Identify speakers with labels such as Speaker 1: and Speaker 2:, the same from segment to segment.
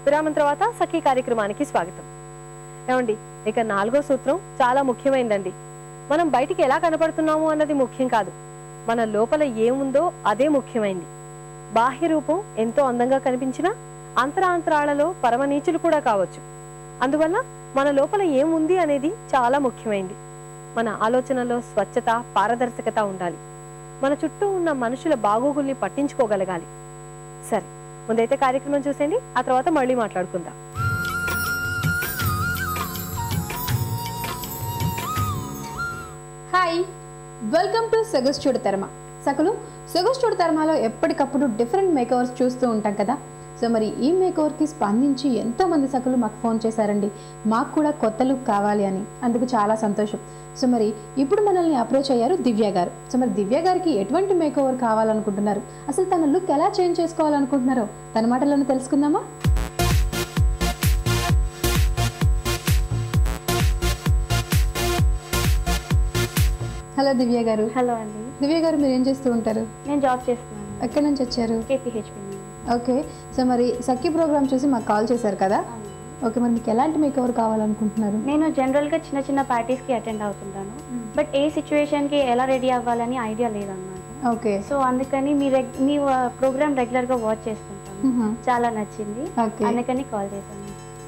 Speaker 1: విరామం తర్వాత సఖీ కార్యక్రమానికి స్వాగతం. ఏమండి, ఇక 4వ సూత్రం చాలా ముఖ్యమైనదండి. మనం బయటికి ఎలా కనపడుతున్నాము అన్నది ముఖ్యం కాదు, మన లోపల ఏముందో అదే ముఖ్యమైంది. బాహ్య రూపం ఎంతో అందంగా కనిపించినా అంతరాంతరాలలో పరమనీచులు కూడా కావచ్చు. అందువల్ల మన లోపల ఏముంది అనేది చాలా ముఖ్యమైంది. మన ఆలోచనలో స్వచ్ఛత, పారదర్శకత ఉండాలి. మన చుట్టూ ఉన్న మనుషుల బాగోగుల్ని పట్టించుకోగలగాలి. సరే, ముందైతే కార్యక్రమం చూసేయండి, ఆ తర్వాత మళ్ళీ మాట్లాడుకుందాం.
Speaker 2: Hi, welcome to Sogaschudu Tarama. సకలు సొగస్చూడు తరమలో ఎప్పటికప్పుడు డిఫరెంట్ మేకవర్స్ చూస్తూ ఉంటాం కదా. సో మరి ఈ మేకవర్కి స్పందించి ఎంతోమంది సకలు మాకు ఫోన్ చేశారండి, మాకు కూడా కొత్త లుక్ కావాలి అని. అందుకు చాలా సంతోషం. సో మరి ఇప్పుడు మనల్ని అప్రోచ్ అయ్యారు దివ్య గారు. సో మరి దివ్య గారికి ఎటువంటి మేకఓవర్ కావాలనుకుంటున్నారు, అసలు తన లుక్ ఎలా చేంజ్ చేసుకోవాలనుకుంటున్నారో తన మాటలను తెలుసుకుందామా? హలో దివ్య గారు.
Speaker 3: హలో అండి.
Speaker 2: దివ్య గారు, మీరు ఏం చేస్తూ ఉంటారు?
Speaker 3: నేను జాబ్ చేస్తున్నాను.
Speaker 2: ఎక్కడి నుంచి వచ్చారు?
Speaker 3: KPHP.
Speaker 2: ఓకే. సో మరి సఖీ ప్రోగ్రామ్ చూసి మాకు కాల్ చేశారు కదా. ఓకే, మరి మీకు ఎలాంటి మేకఓవర్ కావాలనుకుంటున్నారు?
Speaker 3: నేను జనరల్గా చిన్న చిన్న పార్టీస్కి అటెండ్ అవుతుంటాను, బట్ ఏ సిచ్యువేషన్కి ఎలా రెడీ అవ్వాలని ఐడియా లేదన్నమాట.
Speaker 2: ఓకే.
Speaker 3: సో అందుకని మీ ప్రోగ్రామ్ రెగ్యులర్గా వాచ్ చేస్తుంటాను, చాలా నచ్చింది, అందుకని కాల్ చేశాను.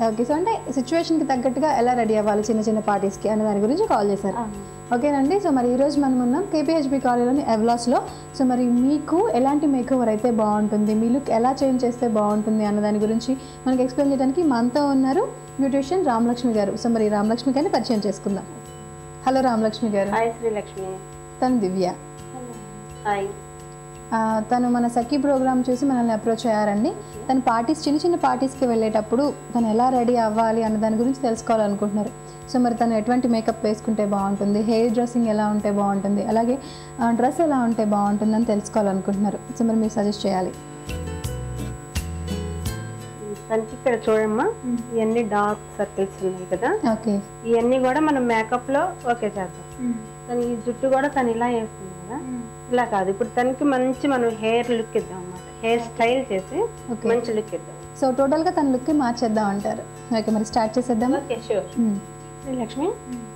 Speaker 2: ఓకే. సో అంటే సిచ్యువేషన్కి తగ్గట్టుగా ఎలా రెడీ అవ్వాలి చిన్న చిన్న పార్టీస్కి అనే దాని గురించి కాల్ చేశారు. ఓకేనండి. సో మరి ఈరోజు మనం ఉన్నాం KPHP కాలేజీలోని ఎవలాస్లో. సో మరి మీకు ఎలాంటి మేకఓవర్ అయితే బాగుంటుంది, మీ లుక్ ఎలా చేంజ్ చేస్తే బాగుంటుంది అన్న దాని గురించి మనకి ఎక్స్ప్లెయిన్ చేయడానికి మనతో ఉన్నారు బ్యూటిషియన్ రామలక్ష్మి గారు. సో మరి రామలక్ష్మి గారిని పరిచయం చేసుకుందాం. హలో రామలక్ష్మి గారు.
Speaker 4: హాయ్ శ్రీలక్ష్మి.
Speaker 2: తను దివ్య.
Speaker 4: హాయ్.
Speaker 2: తను మన సఖీ ప్రోగ్రామ్ చూసి మనల్ని అప్రోచ్ అయ్యారండి. తను పార్టీస్, చిన్న చిన్న పార్టీస్కి వెళ్ళేటప్పుడు తను ఎలా రెడీ అవ్వాలి అన్న దాని గురించి తెలుసుకోవాలనుకుంటున్నారు. సో మరి తను ఎటువంటి మేకప్ వేసుకుంటే బాగుంటుంది, హెయిర్ డ్రెస్సింగ్ ఎలా ఉంటే బాగుంటుంది, అలాగే డ్రెస్ ఎలా ఉంటే బాగుంటుంది అని తెలుసుకోవాలనుకుంటున్నారు. సో మరి మీరు సజెస్ట్ చేయాలి.
Speaker 4: తనకి ఇక్కడ చూడమ్మా, ఇవన్నీ డార్క్ సర్కిల్స్ ఉన్నాయి కదా.
Speaker 2: ఓకే.
Speaker 4: ఇవన్నీ కూడా మనం మేకప్లో ఓకే చేద్దాం. తను ఈ జుట్టు కూడా తను ఇలా వేస్తుంది కదా, ఇలా కాదు. ఇప్పుడు తనకి మంచి మనం హెయిర్ లుక్ ఇద్దాం అన్నమాట, హెయిర్ స్టైల్ చేసి మంచి లుక్ ఇద్దాం.
Speaker 2: సో టోటల్గా తన లుక్కి మార్చేద్దాం అంటారు. ఓకే, మరి స్టార్ట్ చేసేద్దామా?
Speaker 4: Okay, sure. శ్రీలక్ష్మి,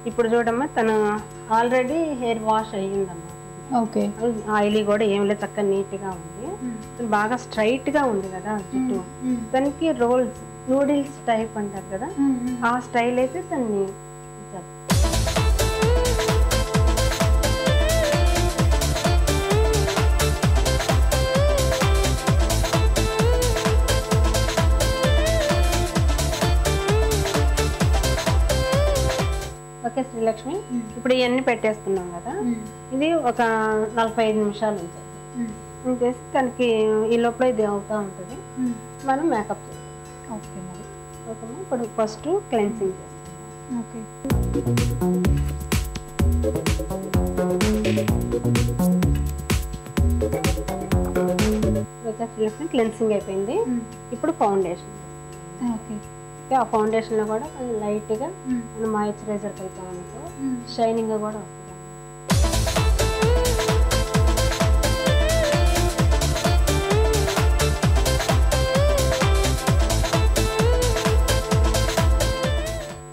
Speaker 4: ఇప్పుడు చూడమ్మా, తను ఆల్రెడీ హెయిర్ వాష్ అయ్యిందమ్మా.
Speaker 2: ఓకే.
Speaker 4: ఆయిలీ కూడా ఏం లేదు, చక్కగా నీట్గా ఉంది. బాగా స్ట్రైట్గా ఉంది కదా జుట్టు. తనకి రోల్స్, నూడిల్స్ టైప్ అంటారు కదా, ఆ స్టైల్ అయితే తన్ని ఓకే. శ్రీలక్ష్మి, ఇప్పుడు ఇవన్నీ పెట్టేసుకున్నాం కదా, ఇది ఒక 45 నిమిషాలు ఉంచేసి తనకి ఈ లోపల ఇది అవుతూ ఉంటుంది, మనం మేకప్ చేస్తాం.
Speaker 2: ఓకే. మరి
Speaker 4: ఓకేమ్మా, ఇప్పుడు ఫస్ట్ క్లెన్సింగ్ చేస్తాం.
Speaker 2: ఓకే.
Speaker 4: ఓకే శ్రీలక్ష్మి, క్లెన్సింగ్ అయిపోయింది. ఇప్పుడు ఫౌండేషన్.
Speaker 2: ఓకే.
Speaker 4: ఆ ఫౌండేషన్లో కూడా కొంచెం లైట్గా మనం మాయిశ్చరైజర్ కలిపామనుకో షైనింగ్గా కూడా వస్తుంది.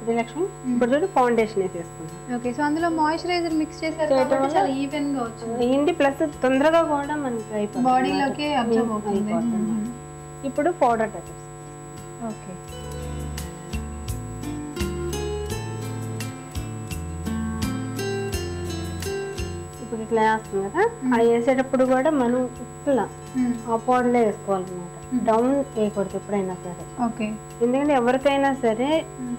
Speaker 4: శ్రీలక్ష్మి, ఇప్పుడు చూడు ఫౌండేషన్ వేసేసుకుంటాం.
Speaker 2: ఓకే. సో అందులో మాయిశ్చరైజర్ మిక్స్ చేశారు కాబట్టి చాలా ఈవెన్గా వచ్చింది.
Speaker 4: ఇండి ప్లస్ తొందరగా కూడా మనకి అయిపోతుంది,
Speaker 2: బాడీలోకి అబ్జర్వ్ అవుతుంది.
Speaker 4: ఇప్పుడు పౌడర్ టచ్.
Speaker 2: ఓకే.
Speaker 4: ఇప్పుడు ఇట్లా వేస్తాం కదా, అది వేసేటప్పుడు కూడా మనం ఇట్లా ఆ పౌడర్లే వేసుకోవాలన్నమాట, డౌన్ వేయకూడదు ఎప్పుడైనా సరే.
Speaker 2: ఓకే.
Speaker 4: ఎందుకంటే ఎవరికైనా సరే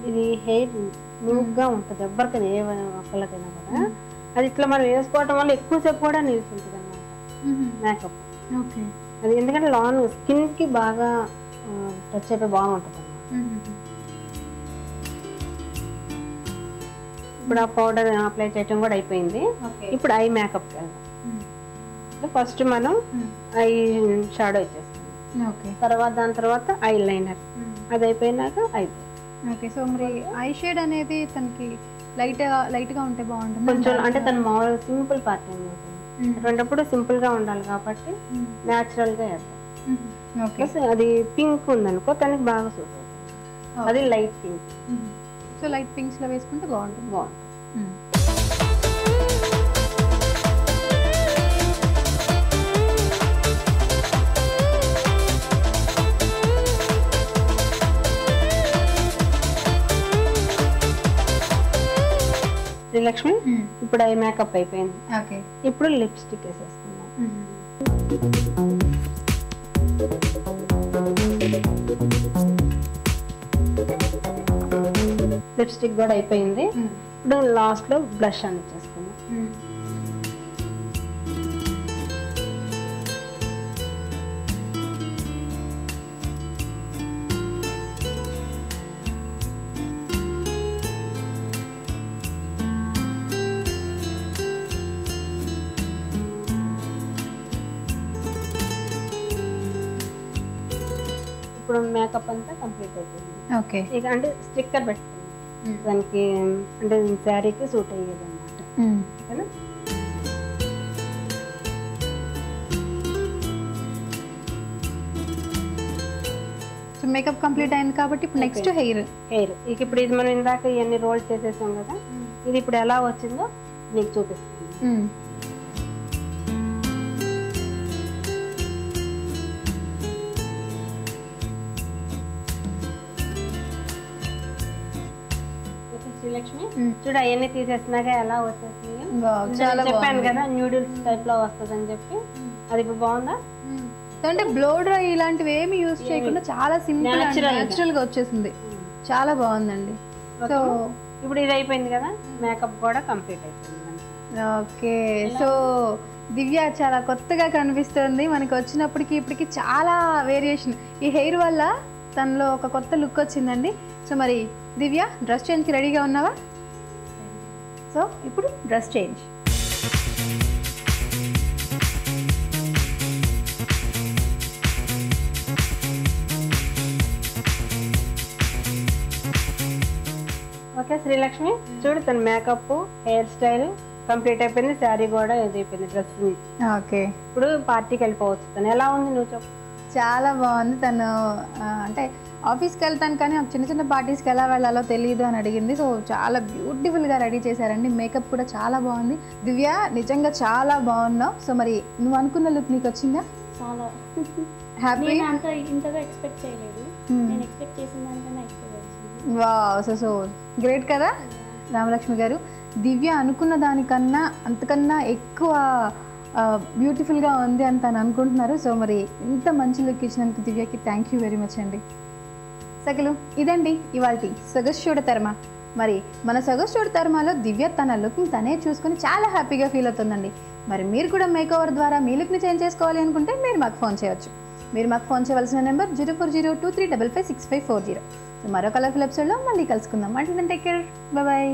Speaker 4: ఇది హెయిర్ స్మూత్గా ఉంటుంది, ఎవరికైనా ఏ ఒక్కళ్ళకైనా కూడా. అది ఇట్లా మనం వేసుకోవటం వల్ల ఎక్కువసేపు కూడా నిలుచుంటుంది అన్నమాట మేకప్.
Speaker 2: ఓకే.
Speaker 4: అది ఎందుకంటే లాంగ్ స్కిన్కి బాగా టచ్ అయిపోయి బాగుంటుంది అన్నమాట. ఇప్పుడు ఆ పౌడర్ అప్లై చేయటం కూడా అయిపోయింది. ఇప్పుడు ఐ మేకప్కి వెళ్దాం. ఫస్ట్ మనం ఐ షాడో ఇచ్చేస్తాం, తర్వాత దాని తర్వాత ఐ లైనర్, అది అయిపోయినాక ఐబ్రో.
Speaker 2: ఓకే. సో మరి ఐ షేడ్ అనేది తనకి లైట్గా ఉంటే బాగుంటుంది
Speaker 4: కొంచెం, అంటే తను మామూలుగా సింపుల్ పార్టీ ఉంటుంది, అటువంటిప్పుడు సింపుల్గా ఉండాలి కాబట్టి న్యాచురల్గా వేద్దాం. ప్లస్ అది పింక్ ఉందనుకో తనకి బాగా సూట్ అవుతుంది. అది light pink.
Speaker 2: So light pinks లో వేసుకుంటే బాగుంటుంది.
Speaker 4: శ్రీలక్ష్మి ఇప్పుడు ఐ మేకప్ అయిపోయింది.
Speaker 2: ఓకే,
Speaker 4: ఇప్పుడు లిప్స్టిక్ వేసేసుకుందాం. లిప్స్టిక్ కూడా అయిపోయింది. ఇప్పుడు లాస్ట్ లో బ్లష్ అని చేసుకుందాం. ఇప్పుడు మేకప్ అంతా కంప్లీట్ అయిపోయింది.
Speaker 2: ఓకే,
Speaker 4: ఇక అంటే స్టిక్కర్ పెట్టుకుంది దానికి, అంటే శారీకి సూట్ అయ్యేది అన్నమాట. ఓకేనా?
Speaker 2: సో మేకప్ కంప్లీట్ అయింది కాబట్టి ఇప్పుడు నెక్స్ట్ హెయిర్.
Speaker 4: ఇక ఇప్పుడు ఇది మనం ఇందాక ఇవన్నీ రోల్ చేసేసాం కదా, ఇది ఇప్పుడు ఎలా వచ్చిందో నీకు చూపిస్తుంది. శ్రీలక్ష్మి చూడు అవన్నీ తీసేసినాక ఎలా వచ్చేసింది. చెప్పాను కదా న్యూడిల్స్ టైప్ లో వస్తుంది అని చెప్పి. అది ఇప్పుడు బాగుందా?
Speaker 2: అంటే బ్లో డ్రై ఇలాంటివి ఏమి యూజ్ చేయకుండా చాలా సింపుల్ న్యాచురల్ గా వచ్చేసింది. చాలా బాగుందండి. సో
Speaker 4: ఇప్పుడు ఇది అయిపోయింది కదా, మేకప్ కూడా కంప్లీట్ అయిపోయింది.
Speaker 2: ఓకే, సో దివ్య చాలా కొత్తగా కనిపిస్తుంది మనకి. వచ్చినప్పటికి ఇప్పటికి చాలా వేరియేషన్ ఈ హెయిర్ వల్ల తనలో ఒక కొత్త లుక్ వచ్చిందండి. సో మరి దివ్య డ్రెస్ చేంజ్కి రెడీగా ఉన్నావా? సో ఇప్పుడు డ్రెస్ చేంజ్.
Speaker 4: ఓకే శ్రీలక్ష్మి చూడు, తన మేకప్ హెయిర్ స్టైల్ కంప్లీట్ అయిపోయింది. శారీ కూడా ఇది అయిపోయింది, డ్రెస్.
Speaker 2: ఓకే,
Speaker 4: ఇప్పుడు పార్టీకి వెళ్ళిపోవచ్చు. తను ఎలా ఉంది నువ్వు చెప్పు.
Speaker 2: చాలా బాగుంది. తను అంటే ఆఫీస్కి వెళ్తాను కానీ చిన్న చిన్న పార్టీస్కి ఎలా వెళ్ళాలో తెలియదు అని అడిగింది. సో చాలా బ్యూటిఫుల్గా రెడీ చేశారండి. మేకప్ కూడా చాలా బాగుంది. దివ్య నిజంగా చాలా బాగున్నావు. సో మరి నువ్వు అనుకున్న లుక్ నీకు వచ్చిందా?
Speaker 3: చాలా
Speaker 2: హ్యాపీ.
Speaker 3: ఇంతగా ఎక్స్పెక్ట్ చేయలేదు. నేను ఎక్స్పెక్ట్ చేసిన దానికన్నా ఎక్కువ వచ్చింది.
Speaker 2: వావ్, సో గ్రేట్ కదా రామలక్ష్మి గారు. దివ్య అనుకున్న దానికన్నా అంతకన్నా ఎక్కువ బ్యూటిఫుల్గా ఉంది అని తను అనుకుంటున్నారు. సో మరి ఇంత మంచి లుక్ ఇచ్చినందుకు దివ్యకి థ్యాంక్ యూ వెరీ మచ్ అండి. సకలు ఇదండి ఇవాల్టి సొగస్చూడ తర్మ. మరి మన సొగస్చూడ తర్మలో దివ్య తన లుక్ని తనే చూసుకొని చాలా హ్యాపీగా ఫీల్ అవుతుందండి. మరి మీరు కూడా మేకోవర్ ద్వారా మీ లుక్ని చేంజ్ చేసుకోవాలి అనుకుంటే మీరు మాకు ఫోన్ చేయవచ్చు. మీరు మాకు ఫోన్ చేయవలసిన నెంబర్ 040235565540. మరో కలర్ఫుల్ ఎపిసోడ్లో మళ్ళీ కలుసుకుందాం. అంటే టేక్ కేర్, బాయ్.